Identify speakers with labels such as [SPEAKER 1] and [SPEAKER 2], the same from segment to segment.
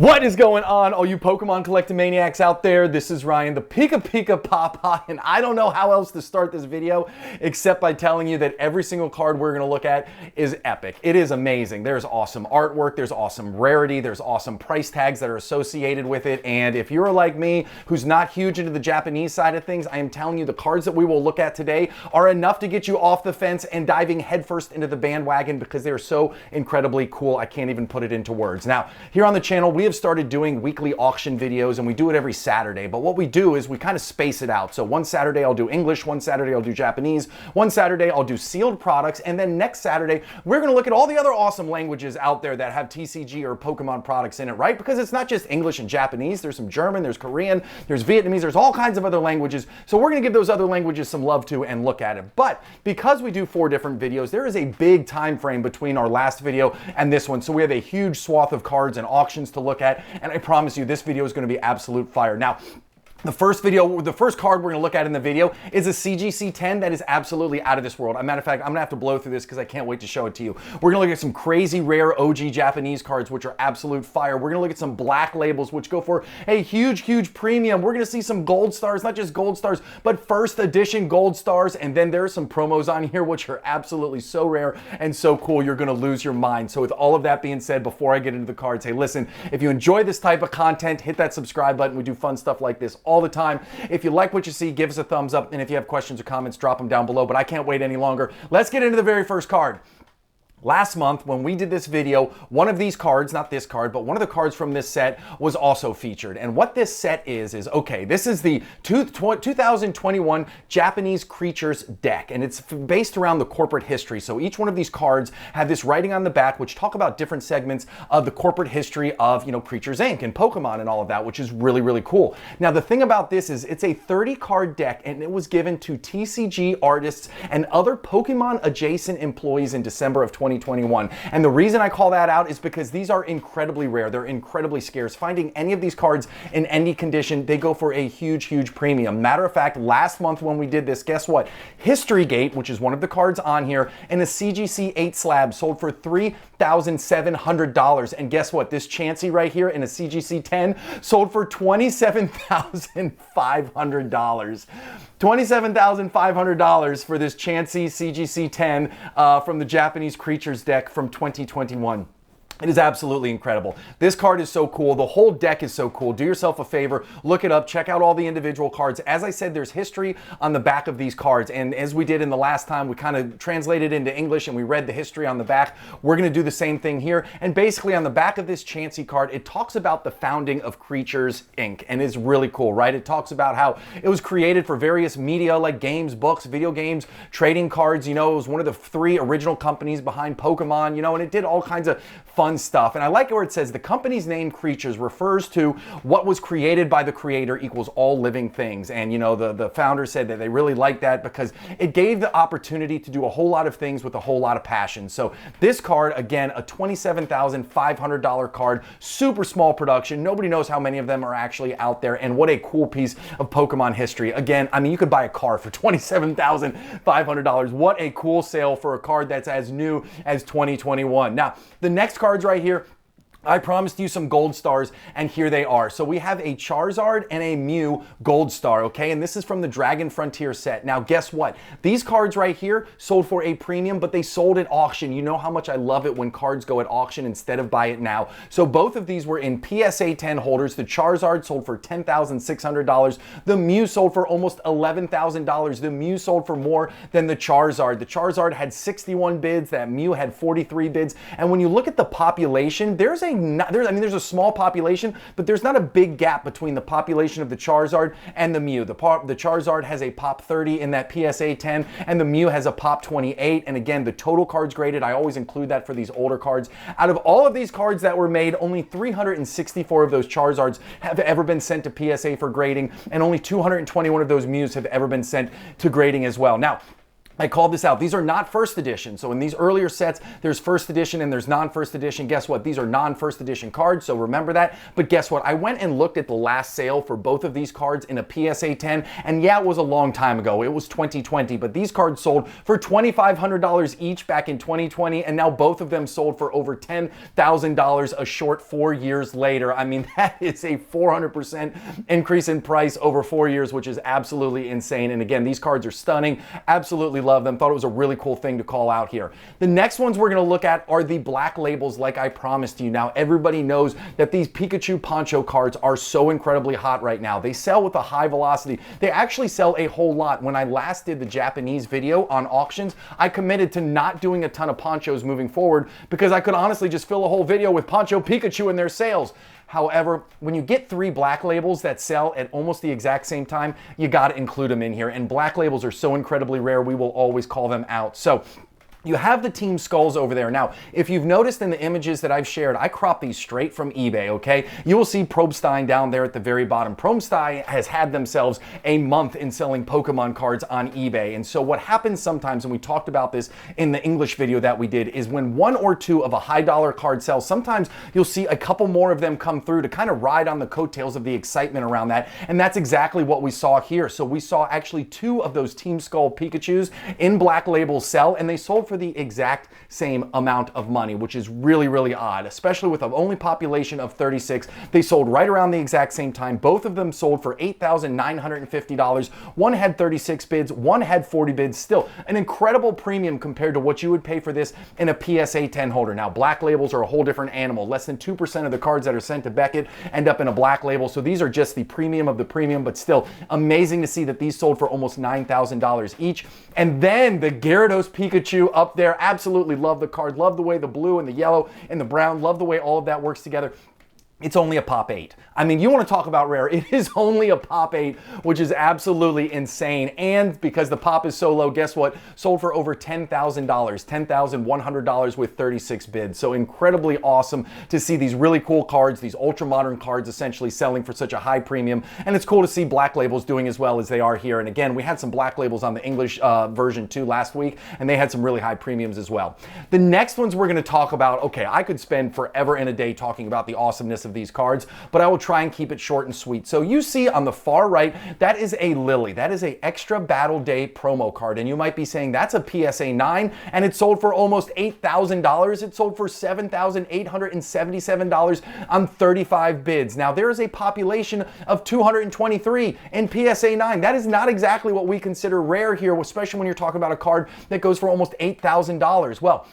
[SPEAKER 1] What is going on, all you Pokemon collecting maniacs out there? This is Ryan, the PikaPikaPaPa, and I don't know how else to start this video except by telling you that every single card we're going to look at is epic. It is amazing. There's awesome artwork, there's awesome rarity, there's awesome price tags that are associated with it, and if you're like me, who's not huge into the Japanese side of things, I am telling you the cards that we will look at today are enough to get you off the fence and diving headfirst into the bandwagon because they're so incredibly cool. I can't even put it into words. Now, here on the channel, we have started doing weekly auction videos and we do it every Saturday, but what we do is we kind of space it out. So one Saturday I'll do English, one Saturday I'll do Japanese, one Saturday I'll do sealed products, and then next Saturday we're going to look at all the other awesome languages out there that have TCG or Pokemon products in it, right? Because it's not just English and Japanese, there's some German, there's Korean, there's Vietnamese, there's all kinds of other languages, so we're going to give those other languages some love too and look at it. But because we do 4 different videos, there is a big time frame between our last video and this one, so we have a huge swath of cards and auctions to look at, and I promise you this video is going to be absolute fire. Now, the first card we're going to look at in the video is a CGC 10 that is absolutely out of this world. As a matter of fact, I'm going to have to blow through this because I can't wait to show it to you. We're going to look at some crazy rare OG Japanese cards, which are absolute fire. We're going to look at some black labels, which go for a huge premium. We're going to see some gold stars, not just gold stars, but first edition gold stars. And then there are some promos on here, which are absolutely so rare and so cool, you're going to lose your mind. So with all of that being said, before I get into the cards, hey, listen, if you enjoy this type of content, hit that subscribe button. We do fun stuff like this all the time. If you like what you see, give us a thumbs up, and if you have questions or comments, drop them down below, but I can't wait any longer. Let's get into the very first card. Last month, when we did this video, one of these cards, not this card, but one of the cards from this set was also featured. And what this set is okay, this is the 2021 Japanese Creatures deck, and it's based around the corporate history. So each one of these cards have this writing on the back, which talk about different segments of the corporate history of, Creatures Inc. and Pokemon and all of that, which is really cool. Now, the thing about this is it's a 30-card deck, and it was given to TCG artists and other Pokemon adjacent employees in December of 2021. And the reason I call that out is because these are incredibly rare. They're incredibly scarce. Finding any of these cards in any condition, they go for a huge premium. Matter of fact, last month when we did this, guess what? History Gate, which is one of the cards on here, and a CGC 8 slab sold for $3,700. And guess what? This Chansey right here in a CGC 10 sold for $27,500. $27,500 for this Chansey CGC 10 from the Japanese Creatures deck from 2021. It is absolutely incredible. This card is so cool. The whole deck is so cool. Do yourself a favor, look it up, check out all the individual cards. As I said, there's history on the back of these cards, and as we did in the last time, we kind of translated into English and we read the history on the back. We're going to do the same thing here, and basically on the back of this Chansey card, it talks about the founding of Creatures Inc., and it's really cool, right? It talks about how it was created for various media like games, books, video games, trading cards. It was one of the 3 original companies behind Pokemon, and it did all kinds of fun stuff. And I like it where it says the company's name Creatures refers to what was created by the creator equals all living things. And the founder said that they really liked that because it gave the opportunity to do a whole lot of things with a whole lot of passion. So this card, again, a $27,500 card, super small production. Nobody knows how many of them are actually out there, and what a cool piece of Pokemon history. Again, I mean, you could buy a car for $27,500. What a cool sale for a card that's as new as 2021. Now, the next cards right here, I promised you some gold stars, and here they are. So we have a Charizard and a Mew gold star, okay? And this is from the Dragon Frontier set. Now, guess what? These cards right here sold for a premium, but they sold at auction. You know how much I love it when cards go at auction instead of buy it now. So both of these were in PSA 10 holders. The Charizard sold for $10,600. The Mew sold for almost $11,000. The Mew sold for more than the Charizard. The Charizard had 61 bids. That Mew had 43 bids. And when you look at the population, there's a small population, but there's not a big gap between the population of the Charizard and the Mew. The Charizard has a pop 30 in that PSA 10, and the Mew has a pop 28. And again, the total cards graded, I always include that for these older cards. Out of all of these cards that were made, only 364 of those Charizards have ever been sent to PSA for grading, and only 221 of those Mews have ever been sent to grading as well. Now, I called this out. These are not first edition. So in these earlier sets, there's first edition and there's non-first edition. Guess what? These are non-first edition cards, so remember that. But guess what? I went and looked at the last sale for both of these cards in a PSA 10, and yeah, it was a long time ago. It was 2020, but these cards sold for $2,500 each back in 2020, and now both of them sold for over $10,000 a short 4 years later. I mean, that is a 400% increase in price over 4 years, which is absolutely insane. And again, these cards are stunning. Absolutely love them. Thought it was a really cool thing to call out here. The next ones we're going to look at are the black labels, like I promised you. Now, everybody knows that these Pikachu Poncho cards are so incredibly hot right now. They sell with a high velocity. They actually sell a whole lot. When I last did the Japanese video on auctions, I committed to not doing a ton of Ponchos moving forward because I could honestly just fill a whole video with Poncho Pikachu and their sales. However, when you get 3 black labels that sell at almost the exact same time, you got to include them in here. And black labels are so incredibly rare, we will always call them out. So you have the Team Skulls over there. Now, if you've noticed in the images that I've shared, I cropped these straight from eBay, okay? You will see Probstein down there at the very bottom. Probstein has had themselves a month in selling Pokemon cards on eBay. And so what happens sometimes, and we talked about this in the English video that we did, is when 1 or 2 of a high dollar card sells, sometimes you'll see a couple more of them come through to kind of ride on the coattails of the excitement around that. And that's exactly what we saw here. So we saw actually 2 of those Team Skull Pikachus in black labels sell, and they sold for the exact same amount of money, which is really, really odd, especially with an only population of 36. They sold right around the exact same time. Both of them sold for $8,950. One had 36 bids, one had 40 bids. Still an incredible premium compared to what you would pay for this in a PSA 10 holder. Now, black labels are a whole different animal. Less than 2% of the cards that are sent to Beckett end up in a black label. So these are just the premium of the premium, but still amazing to see that these sold for almost $9,000 each. And then the Gyarados Pikachu up there. Absolutely love the card. Love the way the blue and the yellow and the brown. Love the way all of that works together. It's only a pop 8. I mean, you want to talk about rare. It is only a pop 8, which is absolutely insane. And because the pop is so low, guess what? Sold for over $10,000, $10,100 with 36 bids. So incredibly awesome to see these really cool cards, these ultra modern cards essentially selling for such a high premium. And it's cool to see black labels doing as well as they are here. And again, we had some black labels on the English version too last week, and they had some really high premiums as well. The next ones we're going to talk about, okay, I could spend forever and a day talking about the awesomeness of these cards, but I will try and keep it short and sweet. So you see on the far right, that is a Lily. That is a Extra Battle Day promo card. And you might be saying that's a PSA 9 and it sold for almost $8,000. It sold for $7,877 on 35 bids. Now there is a population of 223 in PSA 9. That is not exactly what we consider rare here, especially when you're talking about a card that goes for almost $8,000. Well,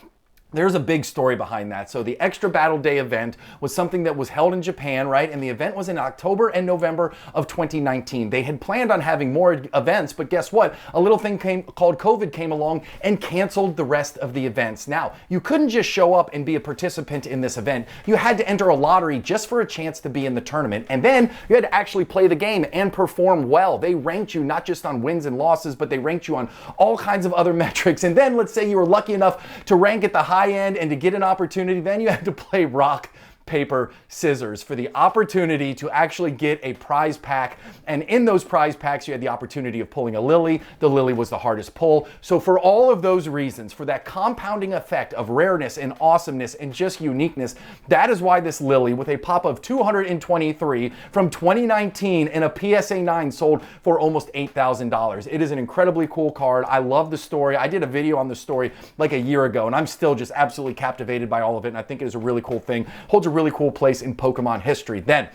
[SPEAKER 1] there's a big story behind that. So the Extra Battle Day event was something that was held in Japan, right? And the event was in October and November of 2019. They had planned on having more events, but guess what? A little thing called COVID came along and canceled the rest of the events. Now, you couldn't just show up and be a participant in this event. You had to enter a lottery just for a chance to be in the tournament. And then you had to actually play the game and perform well. They ranked you not just on wins and losses, but they ranked you on all kinds of other metrics. And then let's say you were lucky enough to rank at the high end and to get an opportunity, then you had to play rock, paper, scissors for the opportunity to actually get a prize pack. And in those prize packs, you had the opportunity of pulling a Lily. The Lily was the hardest pull. So for all of those reasons, for that compounding effect of rareness and awesomeness and just uniqueness, that is why this Lily with a pop of 223 from 2019 in a PSA 9 sold for almost $8,000. It is an incredibly cool card. I love the story. I did a video on the story like a year ago, and I'm still just absolutely captivated by all of it. And I think it is a really cool thing. Holds a really cool place in Pokemon history. Then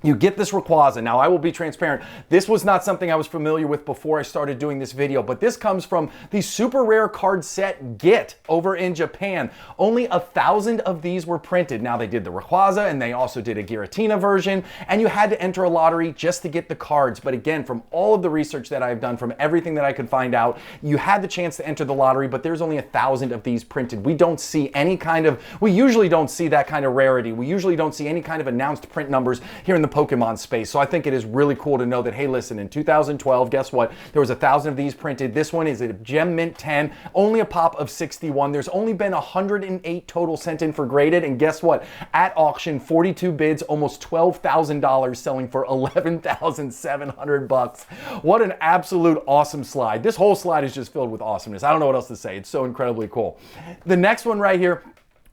[SPEAKER 1] you get this Rayquaza. Now, I will be transparent. This was not something I was familiar with before I started doing this video, but this comes from the super rare card set Get over in Japan. Only 1,000 of these were printed. Now, they did the Rayquaza and they also did a Giratina version, and you had to enter a lottery just to get the cards. But again, from all of the research that I've done, from everything that I could find out, you had the chance to enter the lottery, but there's only 1,000 of these printed. We don't see any kind of, we usually don't see that kind of rarity. We usually don't see any kind of announced print numbers here in the Pokemon space. So I think it is really cool to know that, hey, listen, in 2012, guess what? There was 1,000 of these printed. This one is a Gem Mint 10, only a pop of 61. There's only been 108 total sent in for graded, and guess what? At auction, 42 bids, almost $12,000, selling for $11,700. What an absolute awesome slide. This whole slide is just filled with awesomeness. I don't know what else to say. It's so incredibly cool. The next one right here,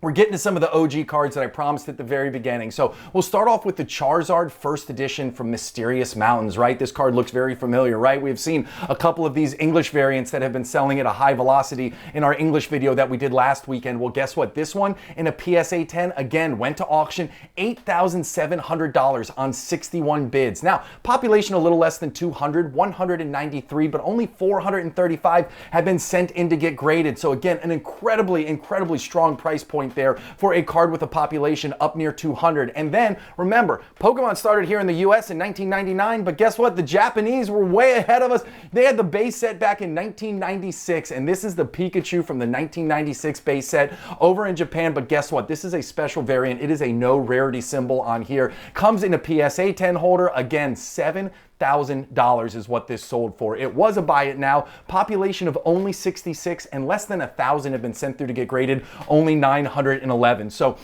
[SPEAKER 1] we're getting to some of the OG cards that I promised at the very beginning. So we'll start off with the Charizard first edition from Mysterious Mountains, right? This card looks very familiar, right? We've seen a couple of these English variants that have been selling at a high velocity in our English video that we did last weekend. Well, guess what? This one in a PSA 10, again, went to auction, $8,700 on 61 bids. Now, population a little less than 200, 193, but only 435 have been sent in to get graded. So again, an incredibly strong price point there for a card with a population up near 200. And then remember, Pokemon started here in the US in 1999, but guess what? The Japanese were way ahead of us. They had the base set back in 1996, and this is the Pikachu from the 1996 base set over in Japan. But guess what? This is a special variant. It is a no rarity symbol on here. Comes in a PSA 10 holder. Again, $7,000 is what this sold for. It was a buy it now. Population of only 66, and less than 1,000 have been sent through to get graded, only 911. So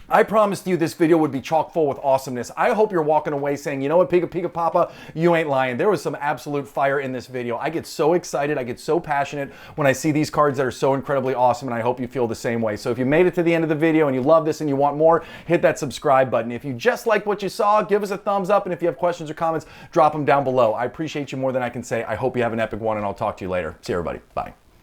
[SPEAKER 1] I promised you this video would be chock full with awesomeness. I hope you're walking away saying, you know what, PikaPikaPapa, you ain't lying. There was some absolute fire in this video. I get so excited, I get so passionate when I see these cards that are so incredibly awesome, and I hope you feel the same way. So if you made it to the end of the video and you love this and you want more, hit that subscribe button. If you just like what you saw, give us a thumbs up, and if you have questions or comments, drop them down below. I appreciate you more than I can say. I hope you have an epic one, and I'll talk to you later. See you, everybody. Bye.